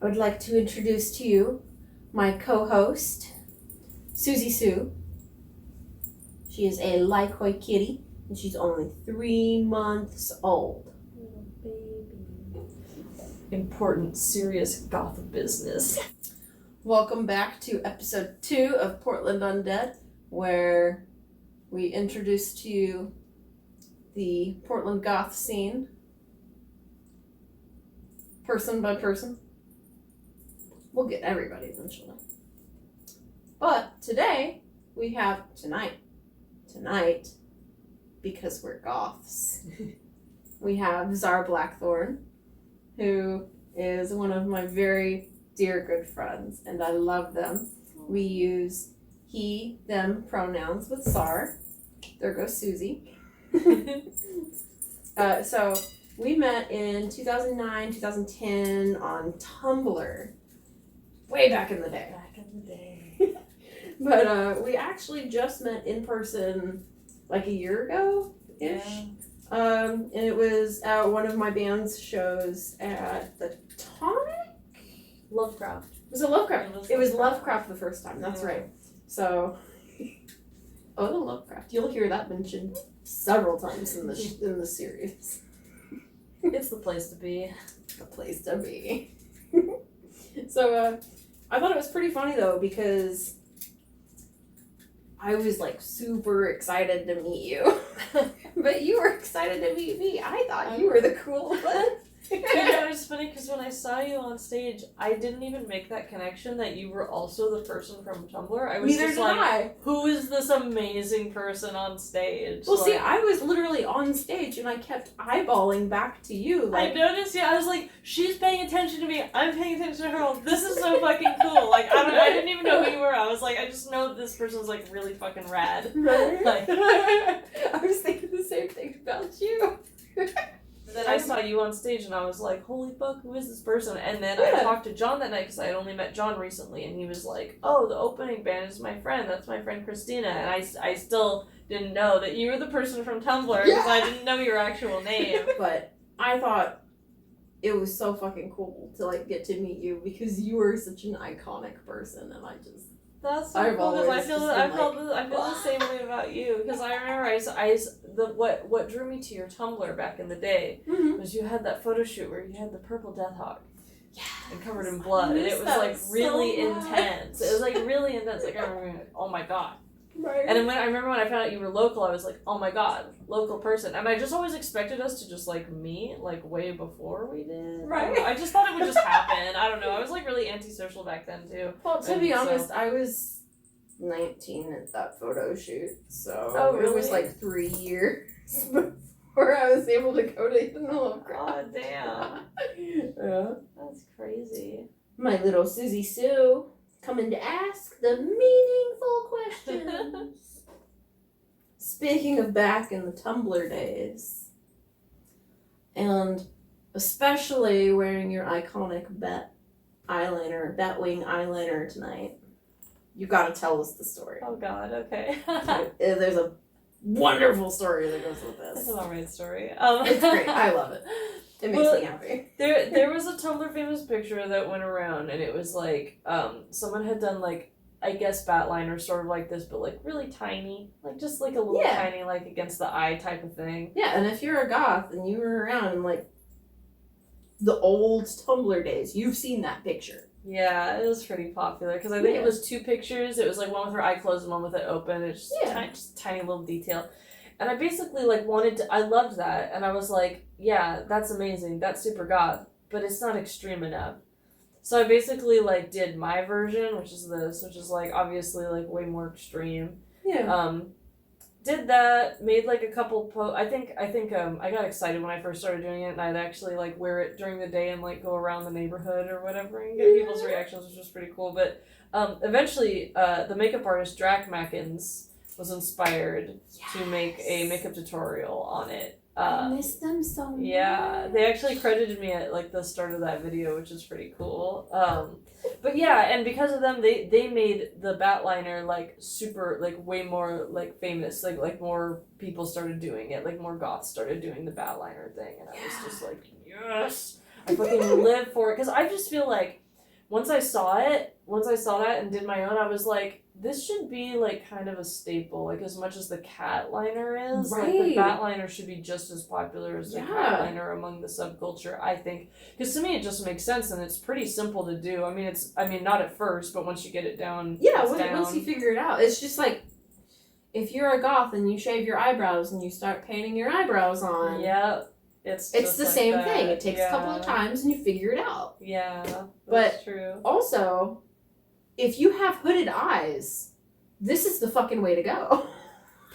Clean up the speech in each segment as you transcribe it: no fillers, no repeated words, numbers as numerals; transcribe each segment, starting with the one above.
I would like to introduce to you my co-host, Susie Sue. She is a Lycoi kitty, and she's only 3 months old. Little baby. Important, serious goth business. Welcome back to episode 2 of Portland Undead, where we introduce to you the Portland goth scene, person by person. We'll get everybody eventually. But today, we have tonight, because we're goths, we have Xar Blackthorn, who is one of my very dear good friends, and I love them. We use he, them pronouns with Xar. There goes Susie. So we met in 2009, 2010 on Tumblr. Way back in the day. But we actually just met in person like a year ago-ish. Yeah. And it was at one of my band's shows at the Tonic? Lovecraft. Was it Lovecraft? It was Lovecraft the first time, that's right. So, the Lovecraft. You'll hear that mentioned several times in the series. It's the place to be. The place to be. So, I thought it was pretty funny though, because I was like super excited to meet you. But you were excited to meet me. I thought you were the cool one. It was funny because when I saw you on stage, I didn't even make that connection that you were also the person from Tumblr. I was Neither just did like, I. who is this amazing person on stage? Well, like, see, I was literally on stage and I kept eyeballing back to you. Like, I noticed, I was like, she's paying attention to me, I'm paying attention to her, this is so fucking cool. Like, I didn't even know who you were. I was like, I just know this person's like really fucking rad. Right? Like, I was thinking the same thing about you. And then I saw you on stage and I was like, holy fuck, who is this person? And then I talked to John that night because I had only met John recently, and he was like, oh, the opening band is my friend. That's my friend Christina. And I still didn't know that you were the person from Tumblr because I didn't know your actual name. But I thought it was so fucking cool to like get to meet you because you were such an iconic person, and I just... That's so cool because I feel the same way about you because I remember what drew me to your Tumblr back in the day was you had that photo shoot where you had the purple death hawk and covered in blood, and it was like really intense. It was like really intense. Like I remember, oh my god. Right. And then I remember when I found out you were local, I was like, oh my god, local person. And I just always expected us to just like meet like way before we did. Right. I just thought it would just happen. I don't know. I was like really antisocial back then too. Well, to be honest, I was 19 at that photo shoot, so really? It was like 3 years before I was able to go to Lovecraft. Oh damn. Yeah. That's crazy. My little Susie Sue coming to ask the meaningful questions. Speaking of back in the Tumblr days, and especially wearing your iconic Batwing eyeliner tonight, you gotta tell us the story. Oh god, okay. There's a wonderful story that goes with this. It's an alright story. It's great. I love it. It makes me happy. There was a Tumblr famous picture that went around, and it was like, someone had done like, I guess batliner sort of like this, but like really tiny, like just like a little tiny, like against the eye type of thing. Yeah, and if you're a goth and you were around in like the old Tumblr days, you've seen that picture. Yeah, it was pretty popular because I think it was 2 pictures. It was like one with her eye closed and one with it open. It's just tiny little detail. And I basically like I loved that, and I was like, yeah, that's amazing, that's super goth, but it's not extreme enough. So I basically like did my version, which is this, which is like obviously like way more extreme. Yeah. Did that, made like a couple I think I got excited when I first started doing it, and I'd actually like wear it during the day and like go around the neighborhood or whatever and get people's reactions, which was pretty cool. But eventually the makeup artist Drac Mackins was inspired to make a makeup tutorial on it. I miss them so much. Yeah, they actually credited me at like the start of that video, which is pretty cool. But yeah, and because of them, they made the batliner like super, like way more like famous. Like more people started doing it. Like more goths started doing the batliner thing, and I was just like, yes, I fucking live for it. Because I just feel like once I saw that and did my own, I was like, this should be like kind of a staple, like as much as the cat liner is. Right. Like the bat liner should be just as popular as the cat liner among the subculture, I think. Because to me it just makes sense and it's pretty simple to do. I mean not at first, but once you get it down, once you figure it out. It's just like if you're a goth and you shave your eyebrows and you start painting your eyebrows on. Yeah. It's the same thing. It takes a couple of times and you figure it out. Yeah. But true. Also, if you have hooded eyes, this is the fucking way to go.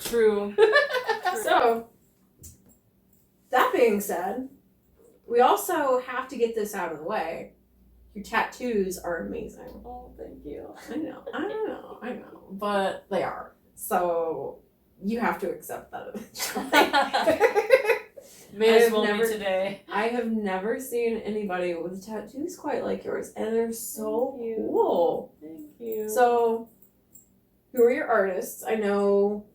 True. So, that being said, we also have to get this out of the way. Your tattoos are amazing. Oh, thank you. I know. But they are. So, you have to accept that eventually. May as well be today. I have never seen anybody with tattoos quite like yours, and they're so cool. Thank you. So, who are your artists? I know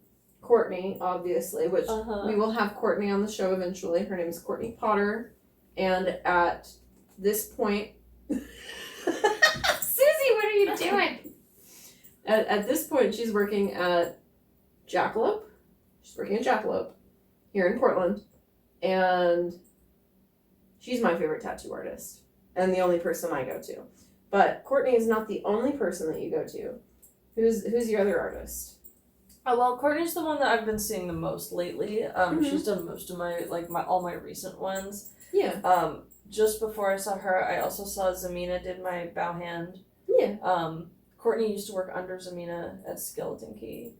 Courtney, obviously, which we will have Courtney on the show eventually. Her name is Courtney Potter, and at this point, Susie, what are you doing? At this point, she's working at Jackalope. She's working at Jackalope here in Portland. And she's my favorite tattoo artist and the only person I go to. But Courtney is not the only person that you go to. Who's your other artist? Oh, well, Courtney's the one that I've been seeing the most lately. She's done most of my all my recent ones. Yeah. Just before I saw her, I also saw Zamina did my bow hand. Yeah. Courtney used to work under Zamina at Skeleton Key.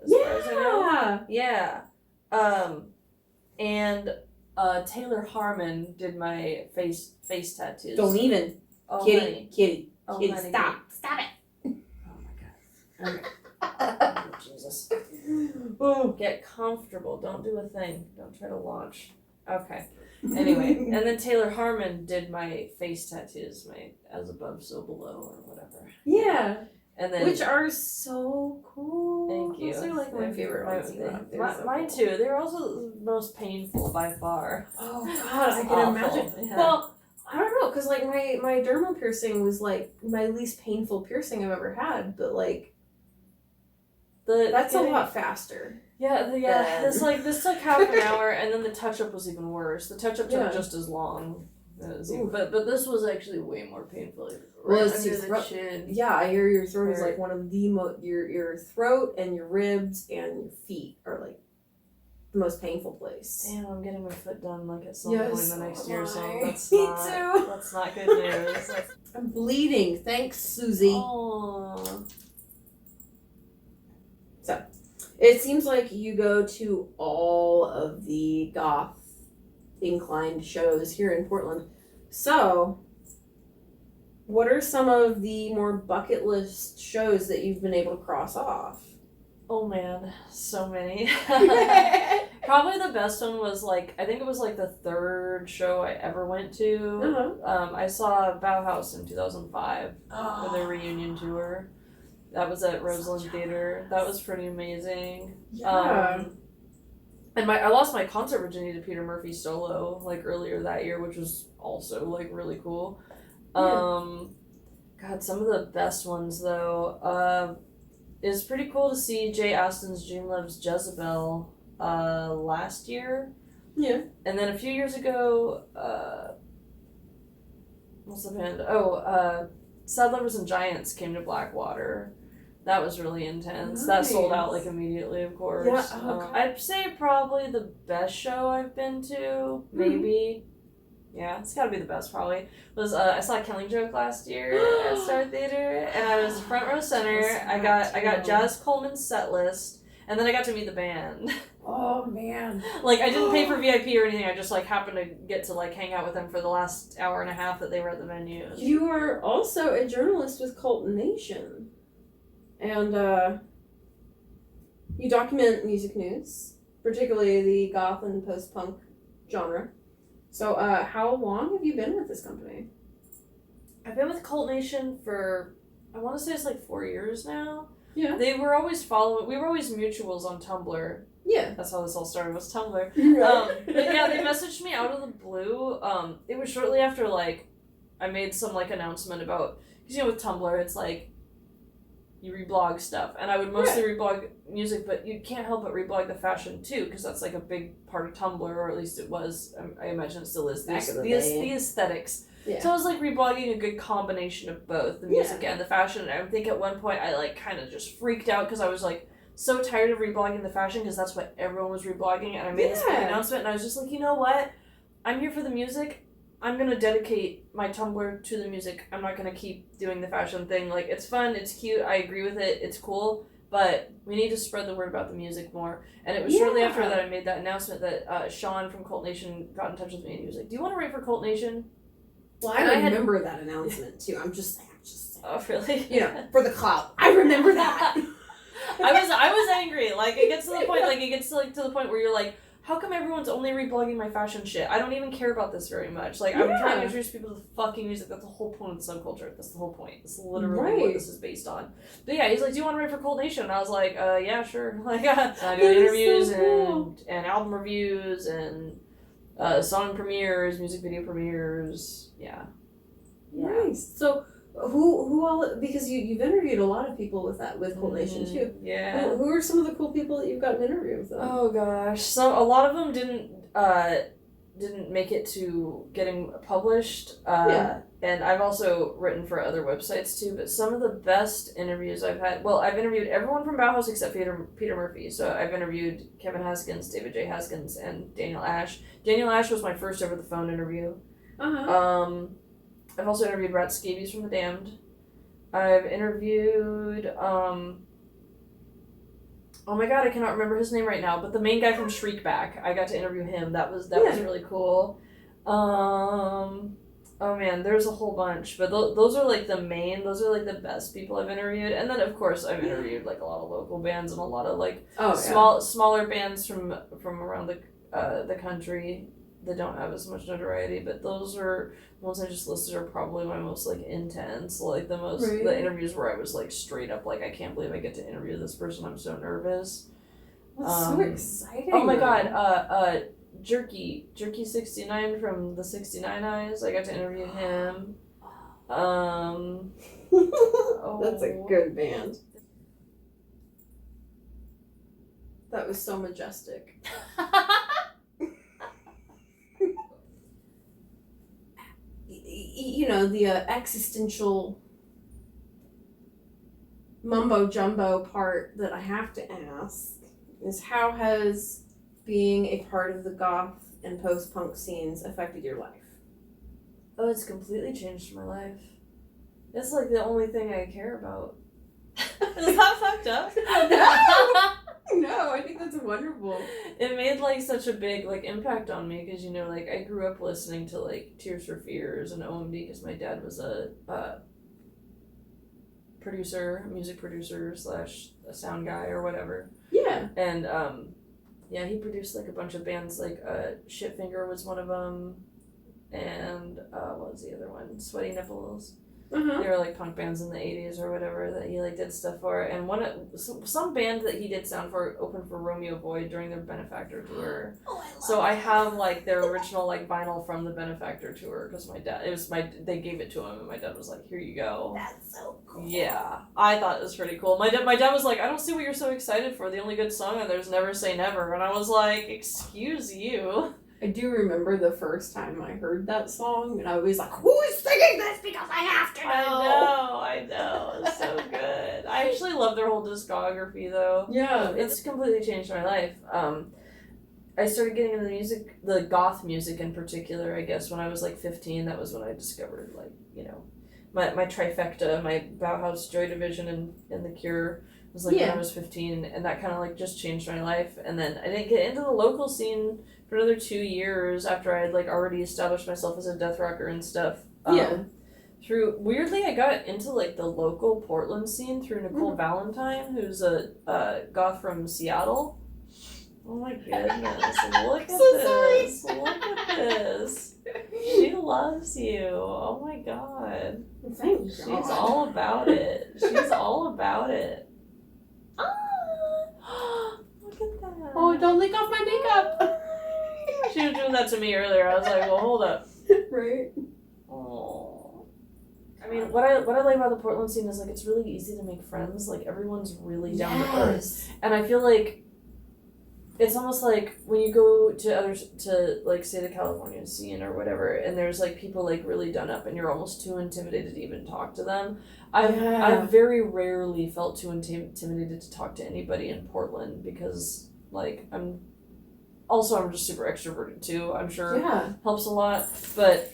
As far as I know. Yeah. And Taylor Harmon did my face tattoos. Don't even. Oh, Kitty, honey, stop it. Oh my god. Oh, Jesus. Oh, get comfortable. Don't do a thing. Don't try to launch. Okay. Anyway, and then Taylor Harmon did my face tattoos, my as above, so below, or whatever. Yeah. And then, which are so cool. Thank you. Those are like my favorite ones. Mine too. They're also the most painful by far. Oh god, I can imagine. Yeah. Well, I don't know, because like my dermal piercing was like my least painful piercing I've ever had, but like that's a lot faster. Yeah. This took half an hour, and then the touch up was even worse. The touch up took just as long. But this was actually way more painful. Well, it's your throat. Chin. Yeah, I hear your throat is like one of the your throat and your ribs and your feet are like the most painful place. Damn, I'm getting my foot done like at some point in the next year, so that's not good news. I'm bleeding. Thanks, Susie. Aww. So, it seems like you go to all of the goth inclined shows here in Portland. So, what are some of the more bucket list shows that you've been able to cross off? Oh man, so many. Probably the best one was I think it was the third show I ever went to. I saw Bauhaus in 2005 for their reunion tour. That was at Roseland Theater. That was pretty amazing. Yeah. And I lost my concert virginity to Peter Murphy solo earlier that year, which was also really cool. Yeah. God, some of the best ones though. It's pretty cool to see Jay Aston's June Loves Jezebel last year. Yeah. And then a few years ago, what's the band? Sad Lovers and Giants came to Blackwater. That was really intense. Nice. That sold out immediately, of course. Yeah, I'd say probably the best show I've been to, maybe. Yeah, it's gotta be the best probably. Was I saw Killing Joke last year at Star Theater, and I was front row center. I got Jazz Coleman's set list, and then I got to meet the band. Oh man! I didn't pay for VIP or anything. I just happened to get to hang out with them for the last hour and a half that they were at the venue. You are also a journalist with Cult Nation, and you document music news, particularly the goth and post-punk genre. So, how long have you been with this company? I've been with Cult Nation for, I want to say it's 4 years now. Yeah. They were always we were always mutuals on Tumblr. Yeah. That's how this all started, was Tumblr. Right. But yeah, they messaged me out of the blue. It was shortly after, I made some, announcement about, because you know with Tumblr it's like you reblog stuff, and I would mostly reblog music, but you can't help but reblog the fashion too, because that's like a big part of Tumblr, or at least it was. I imagine it still is. The aesthetics. Yeah. So I was like reblogging a good combination of both the music and the fashion. And I think at one point I like kind of just freaked out because I was like so tired of reblogging the fashion because that's what everyone was reblogging, and I made this big announcement, and I was just like, you know what? I'm here for the music. I'm going to dedicate my Tumblr to the music. I'm not going to keep doing the fashion thing. Like, it's fun, it's cute, I agree with it, it's cool, but we need to spread the word about the music more. And it was shortly after that I made that announcement that Sean from Cult Nation got in touch with me, and he was like, do you want to write for Cult Nation? Well, I remember that announcement, too. I'm just saying. Oh, really? You know, for the clout. I remember that. I was angry. Like, it gets to the point, to the point where you're like, how come everyone's only reblogging my fashion shit? I don't even care about this very much. Like, I'm trying to introduce people to the fucking music. That's the whole point of the subculture. That's the whole point. That's literally what this is based on. But yeah, he's like, do you want to write for Cold Nation? And I was like, yeah, sure. Like, I do interviews and album reviews and song premieres, music video premieres. Yeah. Nice. So, who all, because you've interviewed a lot of people with Cold Nation too. Yeah. Who are some of the cool people that you've got an interview with them? Oh gosh, a lot of them didn't make it to getting published. And I've also written for other websites too. But some of the best interviews I've had. Well, I've interviewed everyone from Bauhaus except Peter Murphy. So I've interviewed Kevin Haskins, David J. Haskins, and Daniel Ash. Daniel Ash was my first over the phone interview. I've also interviewed Rat Scabies from The Damned. I've interviewed, oh my god, I cannot remember his name right now, but the main guy from Shriekback, I got to interview him. That was really cool. Oh man, there's a whole bunch, but those are like those are like the best people I've interviewed. And then of course I've interviewed like a lot of local bands and a lot of like smaller bands from around the country that don't have as much notoriety, but those are the ones I just listed are probably my most like intense, like the interviews where I was like straight up like, I can't believe I get to interview this person, I'm so nervous. That's so exciting. Oh my god, Jerky 69 from the 69 Eyes, I got to interview him. That's a good band. That was so majestic. You know, the existential mumbo jumbo part that I have to ask is, how has being a part of the goth and post-punk scenes affected your life? Oh, it's completely changed my life. It's like the only thing I care about. Is that fucked up? No, I think that's wonderful. It made like such a big like impact on me because, you know, like I grew up listening to like Tears for Fears and OMD because my dad was a music producer / a sound guy or whatever. Yeah. And he produced like a bunch of bands, like Shitfinger was one of them, and what was the other one? Sweaty Nipples. They were like punk bands in the 80s or whatever that he like did stuff for, and some band that he did sound for opened for Romeo Void during their Benefactor tour. I have like their original like vinyl from the Benefactor tour because they gave it to him and my dad was like, here you go. That's so cool. Yeah, I thought it was pretty cool. My dad was like, I don't see what you're so excited for. The only good song on there is Never Say Never, and I was like, excuse you. I do remember the first time I heard that song, and I was like, who is singing this? Because I have to know. I know. It's so good. I actually love their whole discography, though. Yeah. It's completely changed my life. I started getting into the goth music in particular, I guess, when I was like 15. That was when I discovered, like, you know, my trifecta, my Bauhaus, Joy Division, and The Cure was like when I was 15, and that kind of like just changed my life. And then I didn't get into the local scene for another 2 years after I had like already established myself as a death rocker and stuff. Weirdly, I got into like the local Portland scene through Nicole Valentine, who's a goth from Seattle. Oh my goodness! Look at this! Sorry. Look at this! She loves you. Oh my god! Thank God. She's all about it. She's all about it. Look at that! Oh, don't lick off my makeup. She was doing that to me earlier. I was like, well, hold up. Right. Oh. I mean, what I like about the Portland scene is like it's really easy to make friends. Like everyone's really down to earth, and I feel like it's almost like when you go to like say the California scene or whatever, and there's like people like really done up, and you're almost too intimidated to even talk to them. I've very rarely felt too intimidated to talk to anybody in Portland because like I'm just super extroverted too. I'm sure helps a lot, but.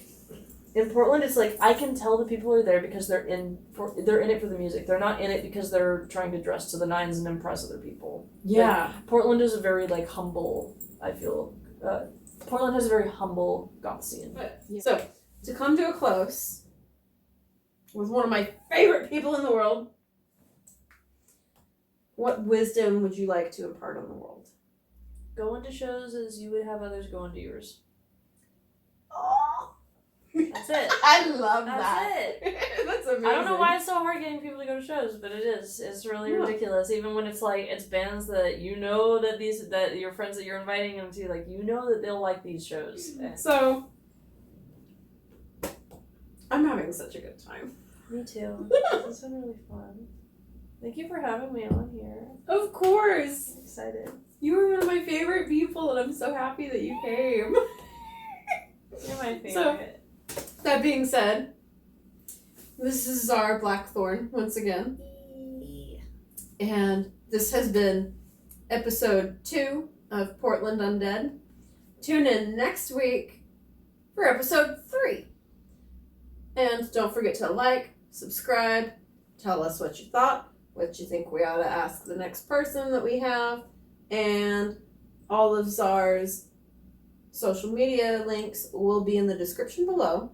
In Portland, it's like I can tell the people are there because they're in it for the music. They're not in it because they're trying to dress to the nines and impress other people. Yeah. Like, Portland is a very like humble. I feel Portland has a very humble goth scene. But, so to come to a close with one of my favorite people in the world, what wisdom would you like to impart on the world? Go into shows as you would have others go into yours. Oh. That's it. I love that. That's it. That's amazing. I don't know why it's so hard getting people to go to shows, but it is. It's really ridiculous. Even when it's like it's bands that you know that your friends that you're inviting them to, like you know that they'll like these shows. So I'm having such a good time. Me too. This has been really fun. Thank you for having me on here. Of course. I'm excited. You were one of my favorite people, and I'm so happy that you came. You're my favorite. So, that being said, this is Xar Blackthorn once again. And this has been episode 2 of Portland Undead. Tune in next week for episode 3. And don't forget to like, subscribe, tell us what you thought, what you think we ought to ask the next person that we have, and all of Xar's social media links will be in the description below.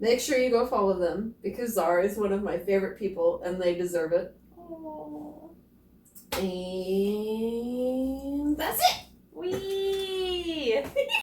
Make sure you go follow them because Xar is one of my favorite people and they deserve it. Aww. And